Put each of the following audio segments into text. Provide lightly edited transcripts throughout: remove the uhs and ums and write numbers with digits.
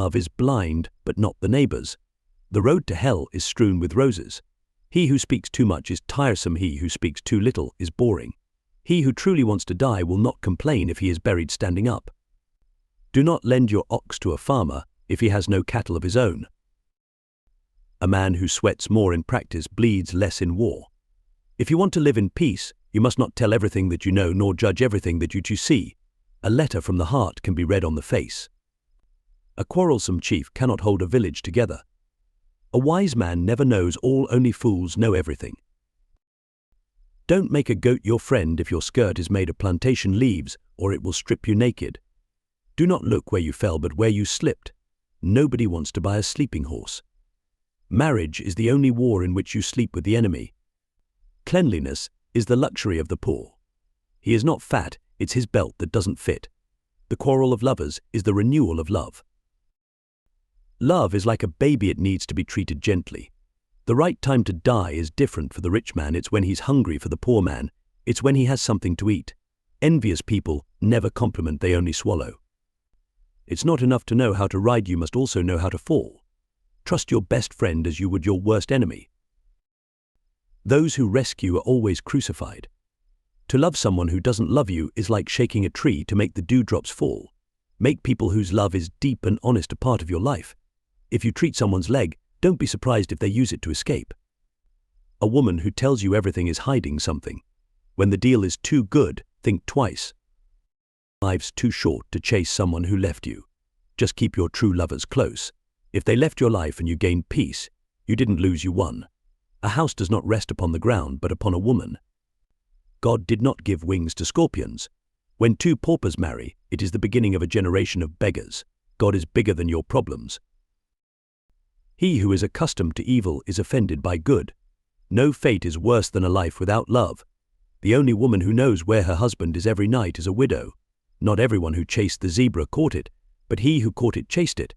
Love is blind, but not the neighbors. The road to hell is strewn with roses. He who speaks too much is tiresome. He who speaks too little is boring. He who truly wants to die will not complain if he is buried standing up. Do not lend your ox to a farmer if he has no cattle of his own. A man who sweats more in practice bleeds less in war. If you want to live in peace, you must not tell everything that you know nor judge everything that you see. A letter from the heart can be read on the face. A quarrelsome chief cannot hold a village together. A wise man never knows all, only fools know everything. Don't make a goat your friend if your skirt is made of plantation leaves, or it will strip you naked. Do not look where you fell but where you slipped. Nobody wants to buy a sleeping horse. Marriage is the only war in which you sleep with the enemy. Cleanliness is the luxury of the poor. He is not fat, it's his belt that doesn't fit. The quarrel of lovers is the renewal of love. Love is like a baby, it needs to be treated gently. The right time to die is different for the rich man. It's when he's hungry. For the poor man, it's when he has something to eat. Envious people never compliment, they only swallow. It's not enough to know how to ride, you must also know how to fall. Trust your best friend as you would your worst enemy. Those who rescue are always crucified. To love someone who doesn't love you is like shaking a tree to make the dewdrops fall. Make people whose love is deep and honest a part of your life. If you treat someone's leg, don't be surprised if they use it to escape. A woman who tells you everything is hiding something. When the deal is too good, think twice. Life's too short to chase someone who left you. Just keep your true lovers close. If they left your life and you gained peace, you didn't lose, you won. A house does not rest upon the ground but upon a woman. God did not give wings to scorpions. When two paupers marry, it is the beginning of a generation of beggars. God is bigger than your problems. He who is accustomed to evil is offended by good. No fate is worse than a life without love. The only woman who knows where her husband is every night is a widow. Not everyone who chased the zebra caught it, but he who caught it chased it.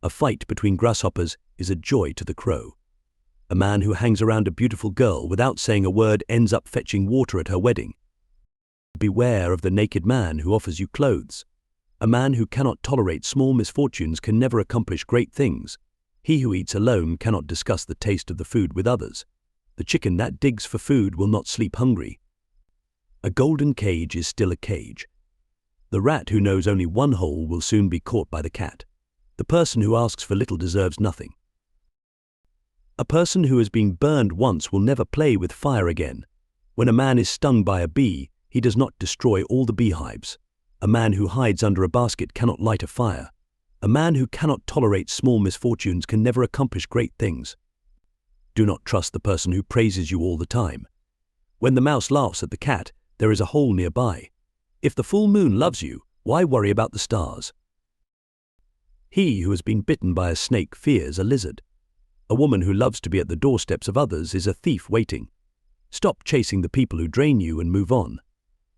A fight between grasshoppers is a joy to the crow. A man who hangs around a beautiful girl without saying a word ends up fetching water at her wedding. Beware of the naked man who offers you clothes. A man who cannot tolerate small misfortunes can never accomplish great things. He who eats alone cannot discuss the taste of the food with others. The chicken that digs for food will not sleep hungry. A golden cage is still a cage. The rat who knows only one hole will soon be caught by the cat. The person who asks for little deserves nothing. A person who has been burned once will never play with fire again. When a man is stung by a bee, he does not destroy all the beehives. A man who hides under a basket cannot light a fire. A man who cannot tolerate small misfortunes can never accomplish great things. Do not trust the person who praises you all the time. When the mouse laughs at the cat, there is a hole nearby. If the full moon loves you, why worry about the stars? He who has been bitten by a snake fears a lizard. A woman who loves to be at the doorsteps of others is a thief waiting. Stop chasing the people who drain you and move on.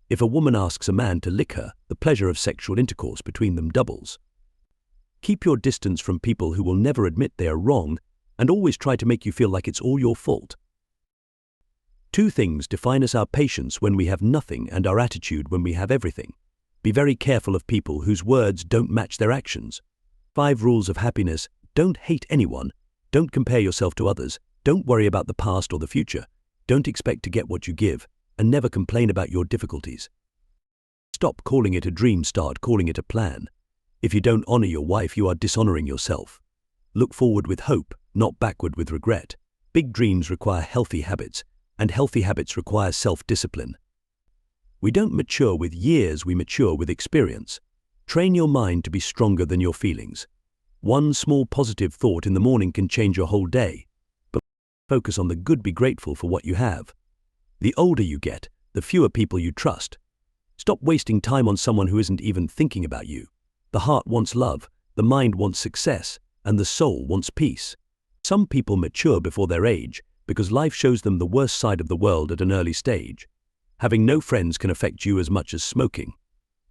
If a woman asks a man to lick her, the pleasure of sexual intercourse between them doubles. Keep your distance from people who will never admit they are wrong and always try to make you feel like it's all your fault. Two things define us: our patience when we have nothing and our attitude when we have everything. Be very careful of people whose words don't match their actions. 5 rules of happiness: don't hate anyone, don't compare yourself to others, don't worry about the past or the future, don't expect to get what you give, and never complain about your difficulties. Stop calling it a dream, start calling it a plan. If you don't honor your wife, you are dishonoring yourself. Look forward with hope, not backward with regret. Big dreams require healthy habits, and healthy habits require self-discipline. We don't mature with years, we mature with experience. Train your mind to be stronger than your feelings. One small positive thought in the morning can change your whole day. But focus on the good, be grateful for what you have. The older you get, the fewer people you trust. Stop wasting time on someone who isn't even thinking about you. The heart wants love, the mind wants success, and the soul wants peace. Some people mature before their age because life shows them the worst side of the world at an early stage. Having no friends can affect you as much as smoking.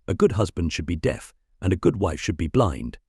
A good husband should be deaf, and a good wife should be blind.